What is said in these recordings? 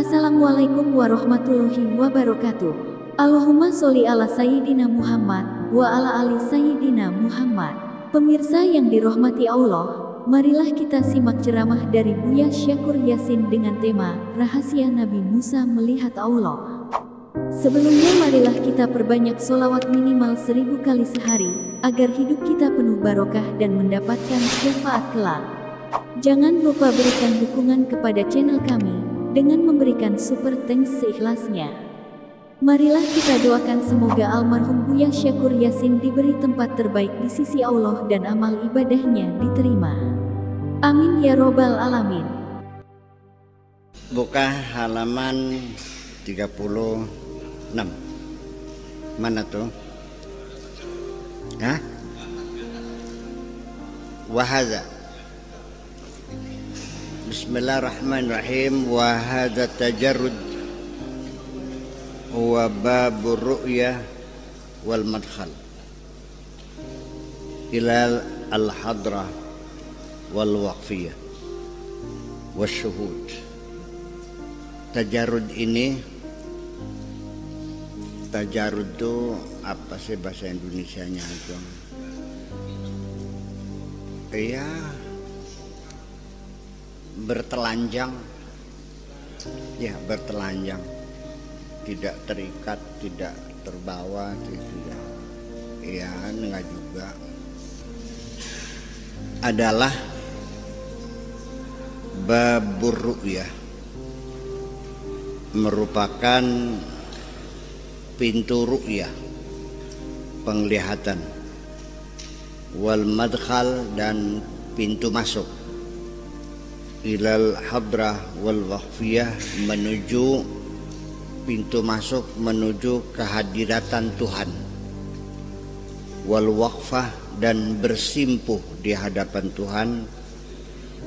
Assalamualaikum warahmatullahi wabarakatuh. Allahumma sholli ala Sayyidina Muhammad wa ala ali Sayyidina Muhammad. Pemirsa yang dirahmati Allah, marilah kita simak ceramah dari Buya Syakur Yasin dengan tema Rahasia Nabi Musa Melihat Allah. Sebelumnya marilah kita perbanyak sholawat minimal 1000 kali sehari, agar hidup kita penuh barokah dan mendapatkan syafaat kelak. Jangan lupa berikan dukungan kepada channel kami dengan memberikan super thanks seikhlasnya. Marilah kita doakan semoga almarhum Buya Syakur Yasin diberi tempat terbaik di sisi Allah dan amal ibadahnya diterima. Amin ya robbal alamin. Buka halaman 36. Mana tuh? Hah? Wahaza. Bismillahirrahmanirrahim. Wa hadza tajarrud huwa babur ru'yah wal madkhal ila al-hadrah wal waqfiyah wasyuhud. Tajarrud ini, tajarrud itu apa sih bahasa Indonesianya itu? Iya, bertelanjang, ya bertelanjang, tidak terikat, tidak terbawa, tidak, ya enggak juga, adalah babur ru'yah, merupakan pintu ru'yah, penglihatan, wal madkhal, dan pintu masuk, ilal hadrah wal waqfiyah, menuju pintu masuk menuju kehadiratan Tuhan, wal waqfah, dan bersimpuh di hadapan Tuhan,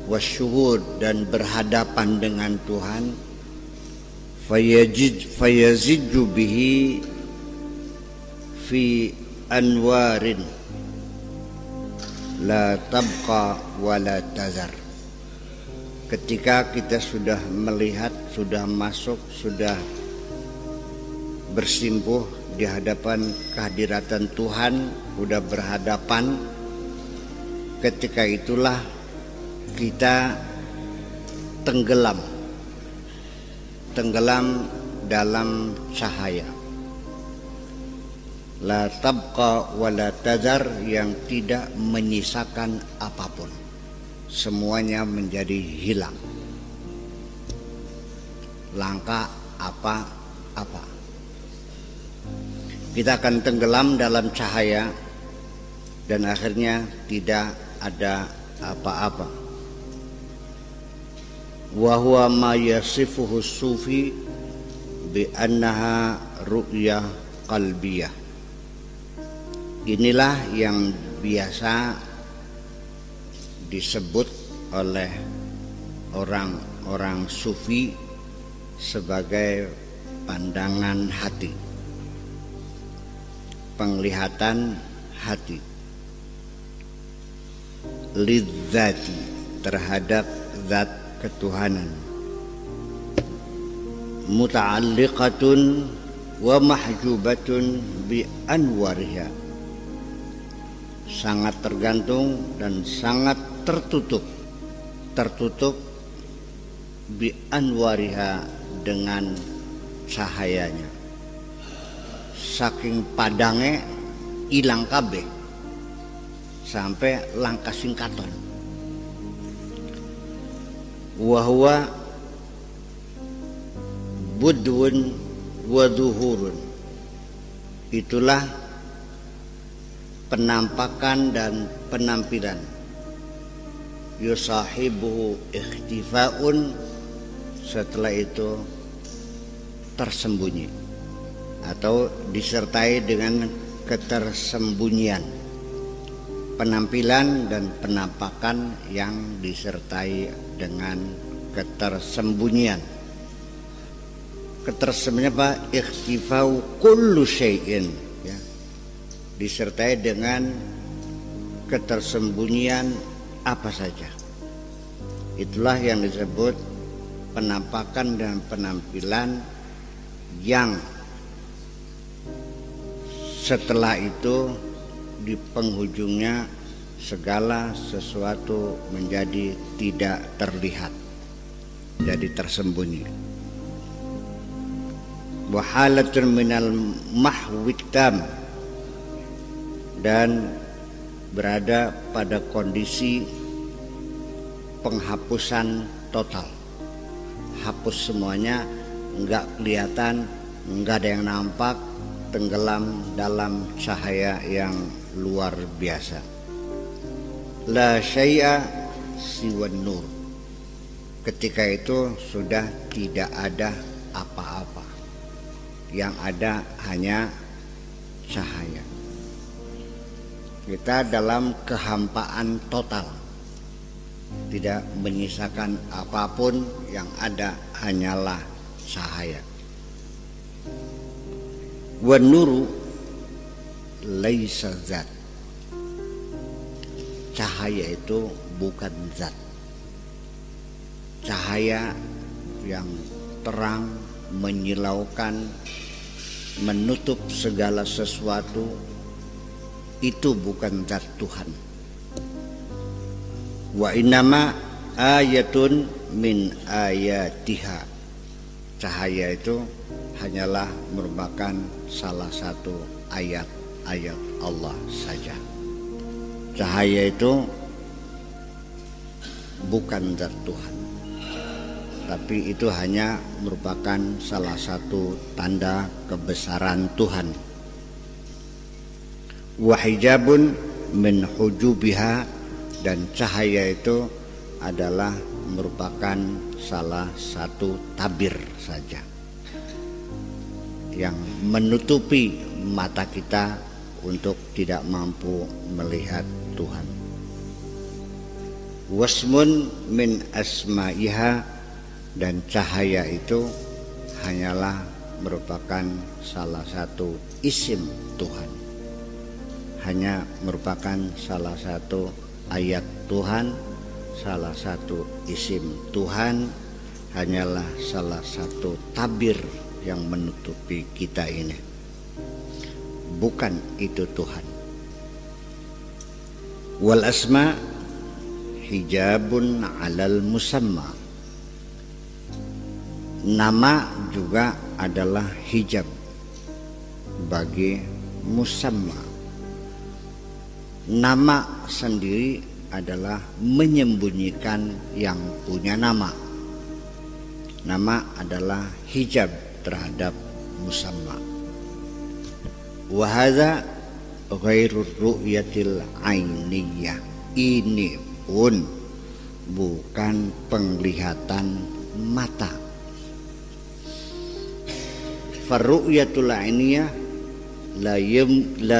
wasyuhud, dan berhadapan dengan Tuhan, fayaziju bihi fi anwarin la tabqa wa la tazar. Ketika kita sudah melihat, sudah masuk, sudah bersimpuh di hadapan kehadiran Tuhan, sudah berhadapan, ketika itulah kita tenggelam dalam cahaya. La tabqa wa la tazar, yang tidak menyisakan apapun, semuanya menjadi hilang, langka apa-apa. Kita akan tenggelam dalam cahaya dan akhirnya tidak ada apa-apa. Wa huwa ma yasifuhu sufi bi annaha ru'yah qalbiyah. Inilah yang biasa disebut oleh orang-orang sufi sebagai pandangan hati, penglihatan hati, lidzati, terhadap zat ketuhanan, muta'alliqatun wa mahjubatun bi anwariha, sangat tergantung dan sangat tertutup bi anwariha, dengan cahayanya. Saking padangnya ilang kabeh sampai langkah singkaton. Wahwa budun wa zuhurun, itulah penampakan dan penampilan. Yusahibuhu ikhtifaun, setelah itu tersembunyi atau disertai dengan ketersembunyian. Penampilan dan penampakan yang disertai dengan ketersembunyian. Ketersembunyian apa? Ikhtifau kullu syai'in, ya. Disertai dengan ketersembunyian apa saja. Itulah yang disebut penampakan dan penampilan yang setelah itu di penghujungnya segala sesuatu menjadi tidak terlihat, jadi tersembunyi. Wa halatun minal mahwi tam, dan berada pada kondisi penghapusan total, hapus semuanya, enggak kelihatan, enggak ada yang nampak, tenggelam dalam cahaya yang luar biasa. La syai'a siwan nur. Ketika itu sudah tidak ada apa-apa, yang ada hanya cahaya. Kita dalam kehampaan total, tidak menyisakan apapun, yang ada hanyalah cahaya. Wa nuru laisa zat. Cahaya itu bukan zat. Cahaya yang terang, menyilaukan, menutup segala sesuatu, itu bukan zat Tuhan. Wa innama ayatun min ayatiha. Cahaya itu hanyalah merupakan salah satu ayat-ayat Allah saja. Cahaya itu bukan zat Tuhan, tapi itu hanya merupakan salah satu tanda kebesaran Tuhan. Wa hijabun min hujubiha, dan cahaya itu adalah merupakan salah satu tabir saja yang menutupi mata kita untuk tidak mampu melihat Tuhan. Wasmun min asma'iha, dan cahaya itu hanyalah merupakan salah satu isim Tuhan, hanya merupakan salah satu ayat Tuhan, salah satu isim Tuhan, hanyalah salah satu tabir yang menutupi kita ini. Bukan itu Tuhan. Wal asma hijabun alal musamma. Nama juga adalah hijab bagi musamma. Nama sendiri adalah menyembunyikan yang punya nama. Nama adalah hijab terhadap musamma. Wa hadza ghairu ru'yatil ainiyah. Ini pun bukan penglihatan mata. Farru'yatul ainiyah la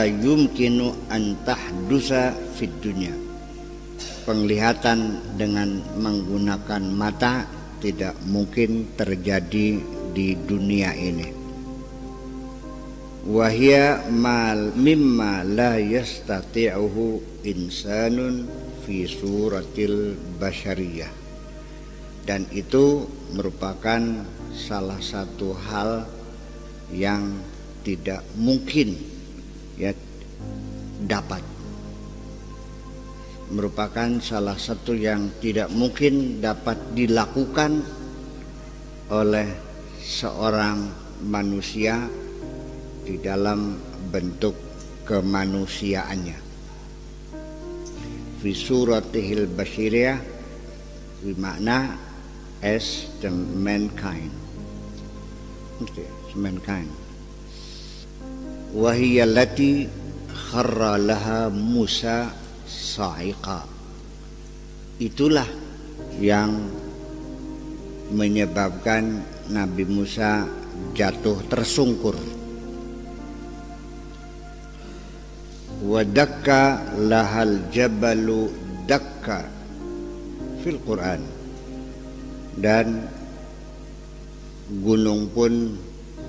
yumkinu an tahdusa fid dunya. Penglihatan dengan menggunakan mata tidak mungkin terjadi di dunia ini. Wahia mimma la yastati'uhu insanun fi suratil basyariyah, dan itu merupakan salah satu hal yang tidak mungkin dapat, merupakan salah satu yang tidak mungkin dapat dilakukan oleh seorang manusia di dalam bentuk kemanusiaannya. Fi suratihil basyiriyah, bermakna as the mankind. Mankind. Wa hiya allati kharra laha Musa sa'iqa. Itulah yang menyebabkan Nabi Musa jatuh tersungkur. Wa dakka lahal jabalu dakka fil Quran, dan gunung pun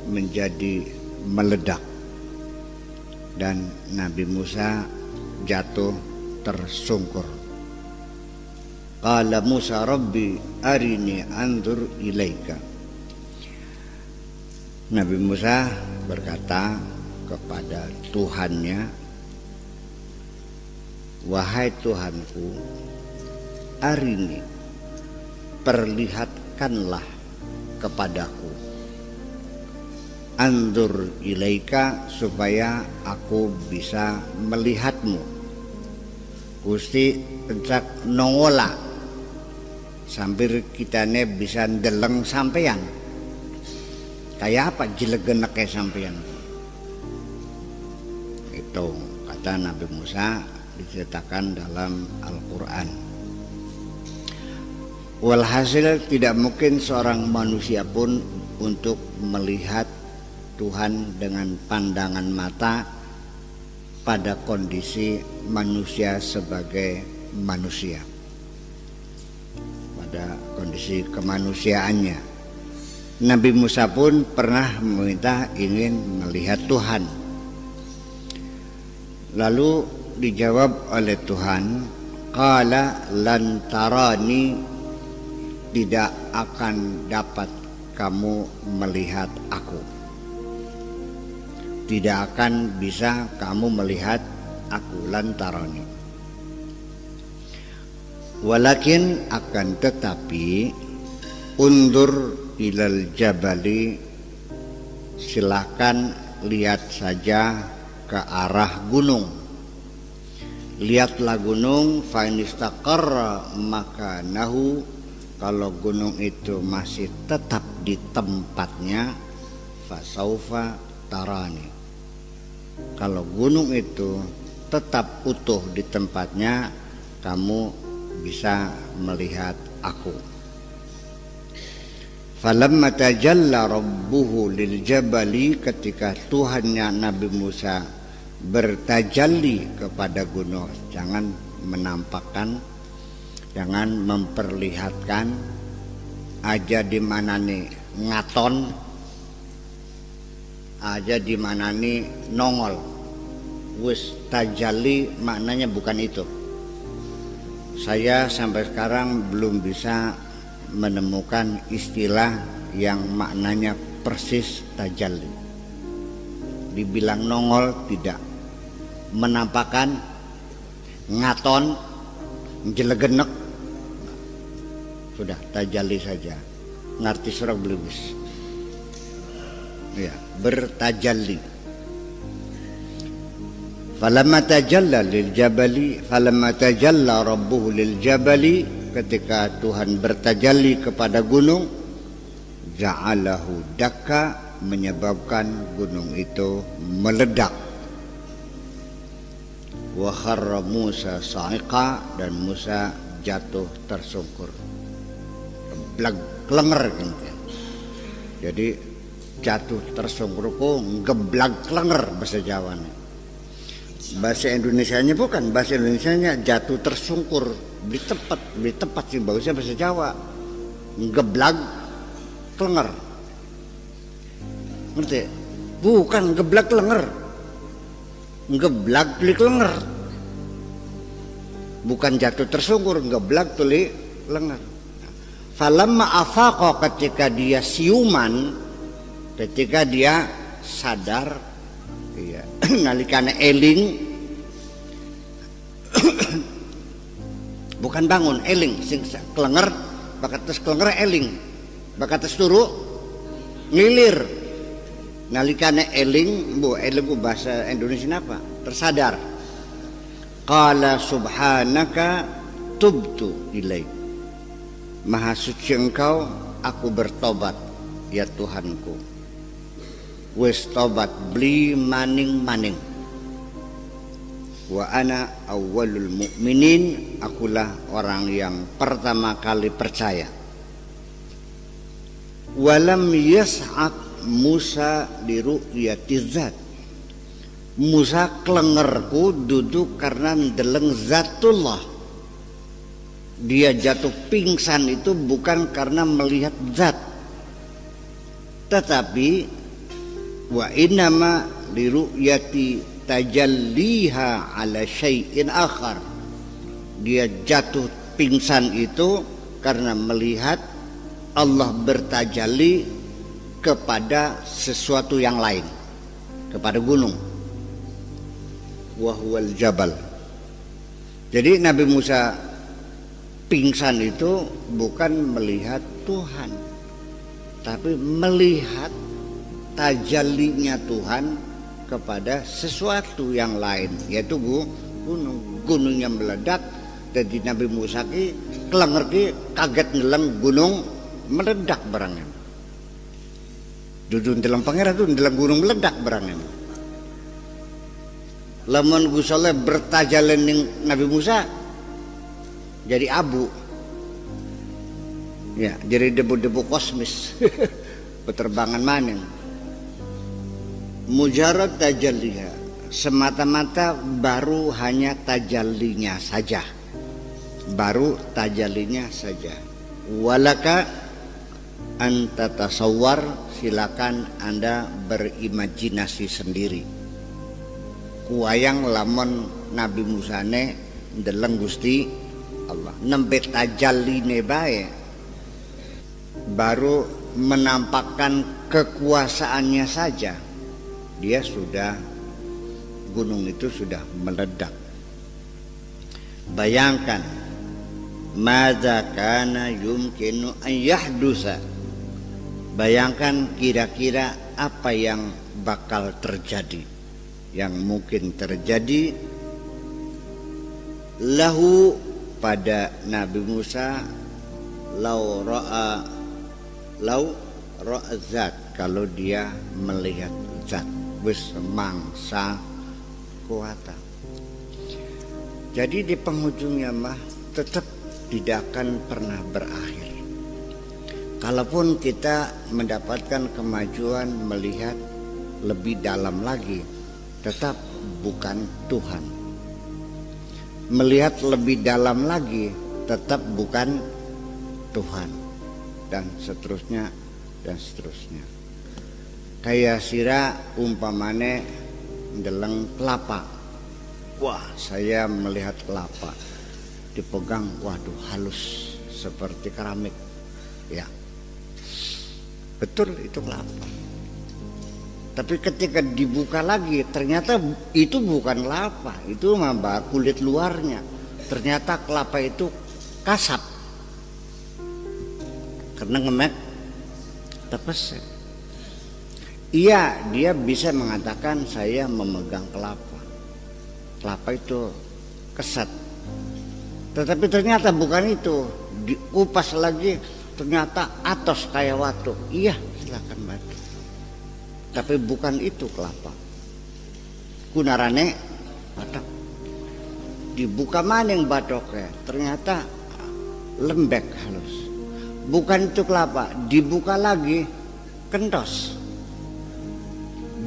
menjadi meledak dan Nabi Musa jatuh tersungkur. Qala Musa Rabbi arini anzur ilaika. Nabi Musa berkata kepada Tuhannya, wahai Tuhanku, arini, perlihatkanlah kepadaku, anzur ilaika, supaya aku bisa melihatmu. Gusti encak nongola sambil kitane bisa ndeleng sampeyan. Kayak apa jilegeneke sampeyan? Itu kata Nabi Musa, diceritakan dalam Al-Quran. Walhasil tidak mungkin seorang manusia pun untuk melihat Tuhan dengan pandangan mata pada kondisi manusia sebagai manusia, pada kondisi kemanusiaannya. Nabi Musa pun pernah meminta ingin melihat Tuhan. Lalu dijawab oleh Tuhan, qala lan tarani, tidak akan dapat kamu melihat aku. Tidak akan bisa kamu melihat aku, lan tarani. Walakin akan tetapi, undur ilal jabali, silahkan lihat saja ke arah gunung. Lihatlah gunung, fa in istaqarra makanahu, kalau gunung itu masih tetap di tempatnya, fa saufa tarani. Kalau gunung itu tetap utuh di tempatnya, kamu bisa melihat aku. Falamma tajalla rabbuhu lil jabali, ketika Tuhannya Nabi Musa bertajalli kepada gunung, jangan menampakkan, jangan memperlihatkan aja di mana nih ngaton, aja di mana nih nongol. Wis tajalli maknanya bukan itu. Saya sampai sekarang belum bisa menemukan istilah yang maknanya persis tajalli. Dibilang nongol tidak, menampakkan, ngaton, jelegenek, sudah tajalli saja. Ngerti surah belibis? Ya, bertajalli. Falamma tajalla lil jabali, falamma tajalla rabbuhu lil jabali, ketika Tuhan bertajalli kepada gunung, ja'alahu dakka, menyebabkan gunung itu meledak. Wa kharra Musa sa'iqa, dan Musa jatuh tersungkur, geblag klenger gitu. Jadi jatuh tersungkur ku geblag klenger bahasa Jawanya. Bahasa Indonesianya bukan, bahasa Indonesianya jatuh tersungkur. Beli tepat sih bagusnya bahasa Jawa. Geblag klenger. Ngerti? Bukan geblag klenger. Geblag tuli klenger. Bukan jatuh tersungkur, geblag tuli klenger. Falamma afaqa, ketika dia siuman, ketika dia sadar, iya, nalikane eling, bukan bangun, eling, sing klenger, bakates klenger eling, bakates turu ngilir. Nalikane eling, bu eling bu bahasa Indonesia apa? Tersadar. Qala subhanaka tubtu ilaik. Maha suci engkau, aku bertobat ya Tuhanku. Wis tobat beli maning-maning. Wa ana awwalul mu'minin, akulah orang yang pertama kali percaya. Walam yas'aq Musa di ru'yati zat. Musa kelengerku duduk karena ndeleng zatullah. Dia jatuh pingsan itu bukan karena melihat zat, tetapi wa innama li ru'yati tajalliha ala syai'in akhar. Dia jatuh pingsan itu karena melihat Allah bertajalli kepada sesuatu yang lain, kepada gunung. Wa huwal jabal. Jadi Nabi Musa pingsan itu bukan melihat Tuhan, tapi melihat tajallinya Tuhan kepada sesuatu yang lain, yaitu gunung. Gunungnya meledak, jadi Nabi Musa ki kelenger ki kaget ndeleng gunung meledak barangnya. Dudu ndeleng pangeran tuh ndeleng gunung meledak barangnya. Lamun Gusti Allah bertajalli ning Nabi Musa jadi abu. Ya, jadi debu-debu kosmis. Peterbangan maning. Mujarad tajalliha, semata-mata baru hanya tajallinya saja. Baru tajallinya saja. Walaka anta tasawwar, silakan Anda berimajinasi sendiri. Kuayang lamun Nabi Musa ne ndeleng Gusti Allah nembe tajalline bae baru menampakkan kekuasaannya saja, dia sudah, gunung itu sudah meledak. Bayangkan, madza kana yumkinu an yahdusa, bayangkan kira-kira apa yang bakal terjadi, yang mungkin terjadi lahu pada Nabi Musa, lau ra'a zat, kalau dia melihat zat wis mangsa kuata. Jadi di penghujungnya mah tetap tidak akan pernah berakhir. Kalaupun kita mendapatkan kemajuan melihat lebih dalam lagi, tetap bukan Tuhan. Melihat lebih dalam lagi, tetap bukan Tuhan. Dan seterusnya dan seterusnya. Kayak sira umpamane ndeleng kelapa. Wah, saya melihat kelapa dipegang, waduh halus seperti keramik. Ya, betul itu kelapa. Tapi ketika dibuka lagi, ternyata itu bukan kelapa, itu mah kulit luarnya. Ternyata kelapa itu kasap, karena ngemek tepes. Iya, dia bisa mengatakan saya memegang kelapa. Kelapa itu kesat. Tetapi ternyata bukan itu. Dikupas lagi, ternyata atos kayak watu. Iya, silakan batu. Tapi bukan itu kelapa. Kunarane batok. Dibuka maning batoknya, ternyata lembek halus. Bukan itu kelapa, dibuka lagi kentos.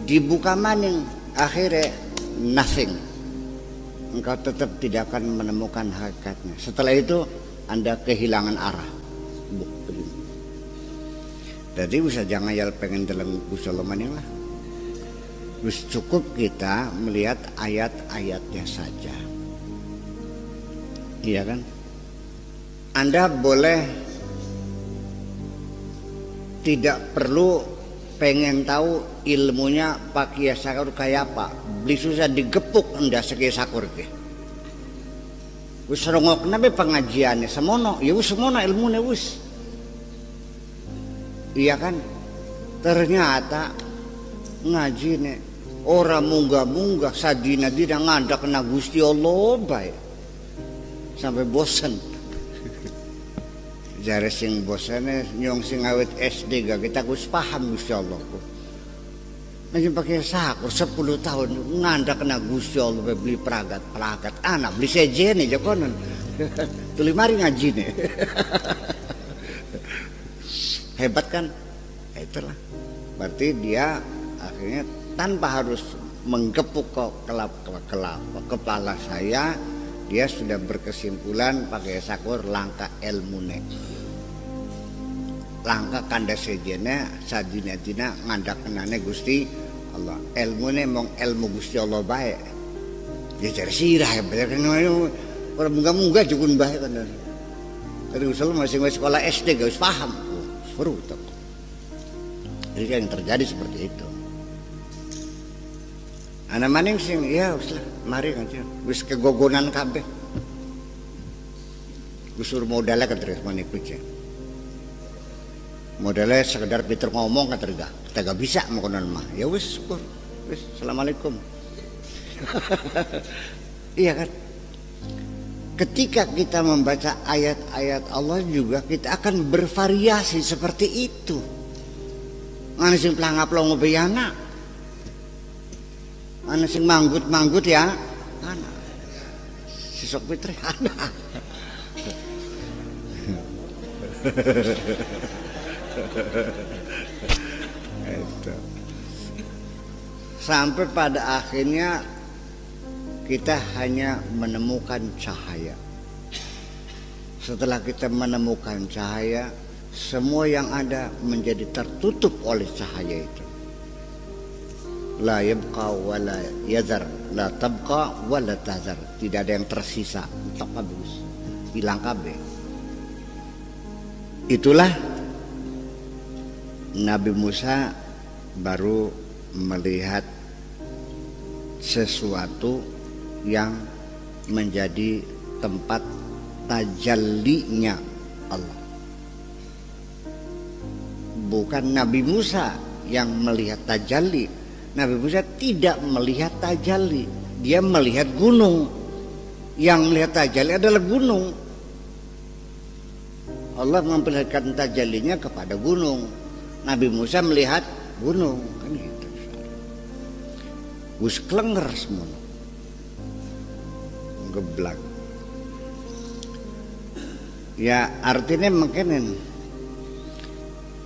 Dibuka maning, akhirnya nothing. Engkau tetap tidak akan menemukan hakikatnya. Setelah itu Anda kehilangan arah. Jadi bisa jangan yal pengen dalam Gusti lah. Terus cukup kita melihat ayat-ayatnya saja. Iya kan? Anda boleh tidak perlu pengen tahu ilmunya Pak Kiai Sakur kayak apa. Beli susah digepuk Anda sekiai Sakur ke. Wis rongok nabe pengajiannya semono, ya wis semono ilmunya wis. Iya kan? Ternyata ngaji nih orang munggah-munggah sadina dina ngandak kena Gusti Allah bae. Sampai bosan. Jare sing bosane nyong sing awet SD gak kita gus paham Gusti Allah. Nanti pakai Sakur 10 tahun ngandak kena Gusti Allah beli peragat anak beli sejen aja konon. Tuli mari ngaji nih. Hebat kan? Ya itulah. Berarti dia akhirnya tanpa harus menggepuk kepala saya, dia sudah berkesimpulan pakai Sakur langka ilmune. Langka kanda sejene sadina-dina ngandak kenane Gusti Allah. Ilmune mong ilmu Gusti Allah baik. Dia cari sirah ya, bener kan orang munggah-munggah jukun baik kan. Tadi usul masih sekolah SD gak paham. Seru tuh. Jadi yang terjadi seperti itu. Anak maning sing ya uslah mari aja. Wis kegogonan kabeh. Gusur modalnya kan terus manikuce. Modalnya sekedar pinter ngomong kan tergak. Kita gak bisa mengkonon mah. Ya wis syukur. Wis assalamualaikum. Iya kan? Ketika kita membaca ayat-ayat Allah juga kita akan bervariasi seperti itu. Ana sing plangap-plongo beyana. Ana sing manggut-manggut ya. Ana. Sisok fitri ana. Sampai pada akhirnya kita hanya menemukan cahaya. Setelah kita menemukan cahaya, semua yang ada menjadi tertutup oleh cahaya itu. La yabqa wa la yazar, la tabqa wa la tazar. Tidak ada yang tersisa, tak habis, hilang kabeh. Itulah Nabi Musa baru melihat sesuatu yang menjadi tempat tajallinya Allah. Bukan Nabi Musa yang melihat tajalli. Nabi Musa tidak melihat tajalli. Dia melihat gunung. Yang melihat tajalli adalah gunung. Allah memperlihatkan tajallinya kepada gunung. Nabi Musa melihat gunung. Kan gitu. Gus klenger semua. Geblak. Ya artinya mungkin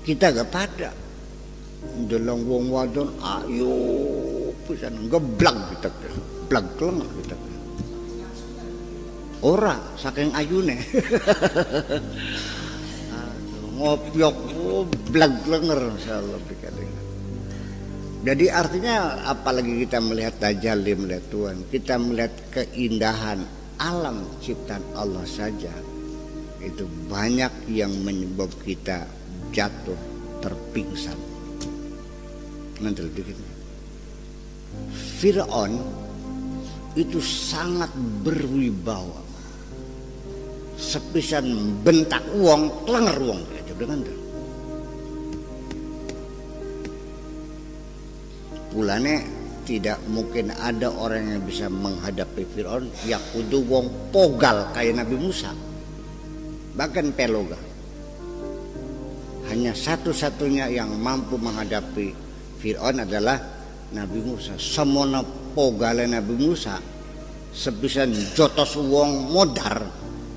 kita gak pada delong wong wadon ayo pisan geblak kita geblak klenger kita ora saking ayune ngopiok geblak klenger insyaallah pikirnya. Jadi artinya apalagi kita melihat tajalli, melihat Tuhan, kita melihat keindahan alam ciptaan Allah saja, itu banyak yang menyebab kita jatuh terpingsan. Nanti lebih gitu. Fir'aun itu sangat berwibawa. Sepisan bentak uang, klenger uang aja dengan itu. Pulane tidak mungkin ada orang yang bisa menghadapi Fir'aun yang kudu wong pogal kayak Nabi Musa, bahkan peloga. Hanya satu-satunya yang mampu menghadapi Fir'aun adalah Nabi Musa. Semona pogale Nabi Musa sepisan jotos wong modar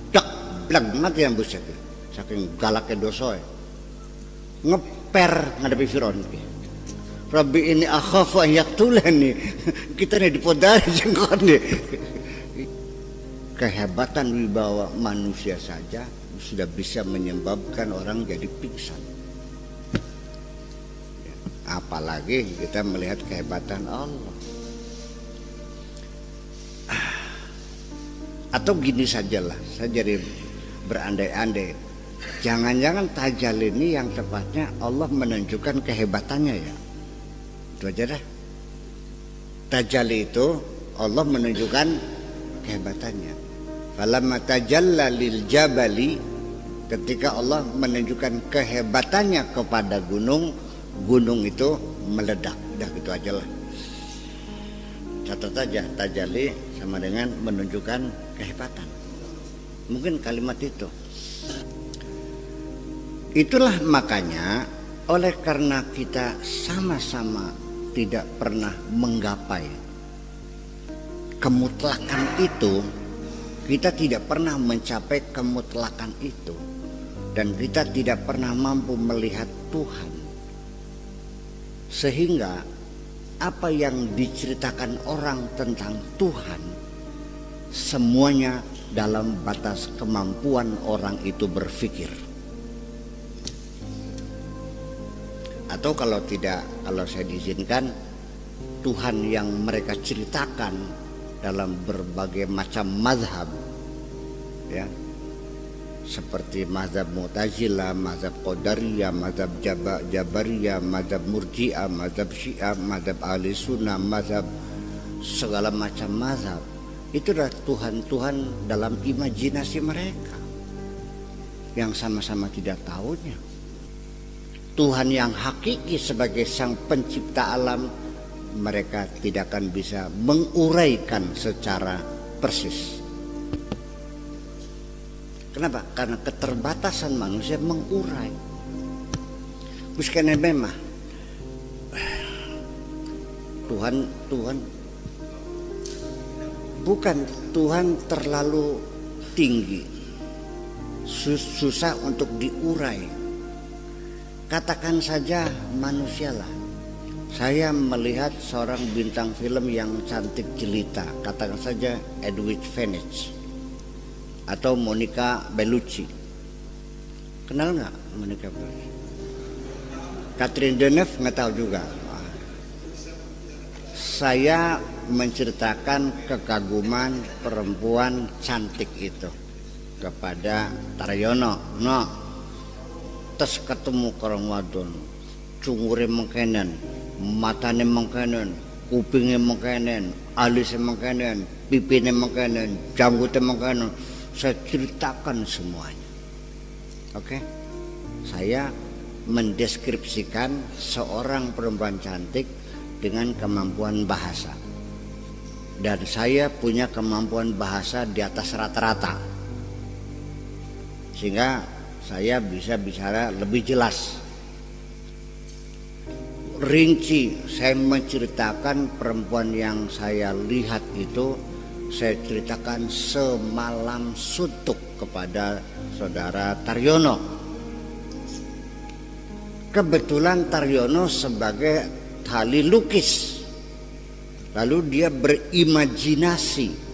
dak blag mati yang buset saking galaknya dosa ngeper ngadepi Fir'aun. Rabbi ini akhafu an yaqtulani. Kita nih dipodari jengkot nih. Kehebatan wibawa manusia saja sudah bisa menyebabkan orang jadi pingsan. Apalagi kita melihat kehebatan Allah. Atau gini sajalah, saya jadi berandai-andai. Jangan-jangan tajalli ini yang tepatnya Allah menunjukkan kehebatannya ya. Itu aja dah. Tajalli itu Allah menunjukkan kehebatannya. Falamma tajalla lil jabali, ketika Allah menunjukkan kehebatannya kepada gunung, gunung itu meledak. Udah gitu aja lah. Catat aja, tajalli sama dengan menunjukkan kehebatan. Mungkin kalimat itu. Itulah makanya oleh karena kita sama-sama tidak pernah menggapai kemutlakan itu, kita tidak pernah mencapai kemutlakan itu, dan kita tidak pernah mampu melihat Tuhan, sehingga apa yang diceritakan orang tentang Tuhan semuanya dalam batas kemampuan orang itu berpikir. Atau kalau tidak, kalau saya diizinkan, Tuhan yang mereka ceritakan dalam berbagai macam mazhab, ya, seperti mazhab Mu'tazilah, mazhab Qadariyah, mazhab Jabariyah, mazhab Murji'ah, mazhab Syiah, mazhab Ahli Sunnah, mazhab segala macam mazhab. Itu adalah Tuhan-Tuhan dalam imajinasi mereka yang sama-sama tidak tahunya. Tuhan yang hakiki sebagai sang pencipta alam, mereka tidak akan bisa menguraikan secara persis. Kenapa? Karena keterbatasan manusia mengurai. Bukan memang Tuhan terlalu tinggi, susah untuk diurai. Katakan saja manusialah. Saya melihat seorang bintang film yang cantik jelita, katakan saja Edwidge Fenech atau Monica Bellucci. Kenal nggak Monica Bellucci? Catherine Deneuve nggak tahu juga. Saya menceritakan kekaguman perempuan cantik itu kepada Taryono. Terus ketemu karang wadon, cungure mengkenen, matane mengkenen, kupingnya mengkenen, alisnya mengkenen, pipinya mengkenen, janggutnya mengkenen. Saya ceritakan semuanya. Oke? Saya mendeskripsikan seorang perempuan cantik dengan kemampuan bahasa. Dan saya punya kemampuan bahasa di atas rata-rata. Sehingga saya bisa bicara lebih jelas. Rinci saya menceritakan perempuan yang saya lihat itu, saya ceritakan semalam suntuk kepada saudara Taryono. Kebetulan Taryono sebagai ahli lukis, lalu dia berimajinasi.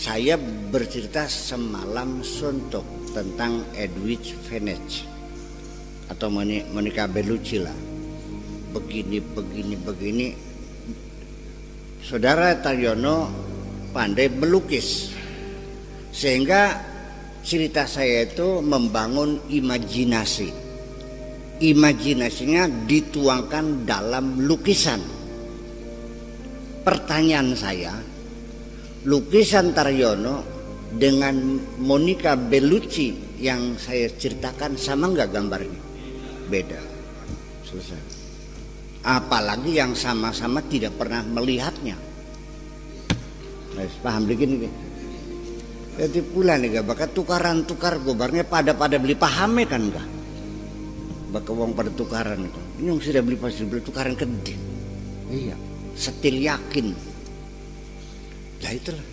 Saya bercerita semalam suntuk tentang Edwidge Fenech atau Monica Bellucci lah. Begini. Saudara Taryono pandai melukis, sehingga cerita saya itu membangun imajinasi. Imajinasinya dituangkan dalam lukisan. Pertanyaan saya, lukisan Taryono dengan Monica Bellucci yang saya ceritakan sama nggak gambarnya? Beda. Selesai. Apalagi yang sama-sama tidak pernah melihatnya. Paham begini? Jadi pula nih bakal tukaran-tukar gobarnya pada beli pahame kan enggak? Bakal uang pada tukaran itu. Ini yang sudah beli pasti beli tukaran gede. Iya, setil yakin. Lah itulah.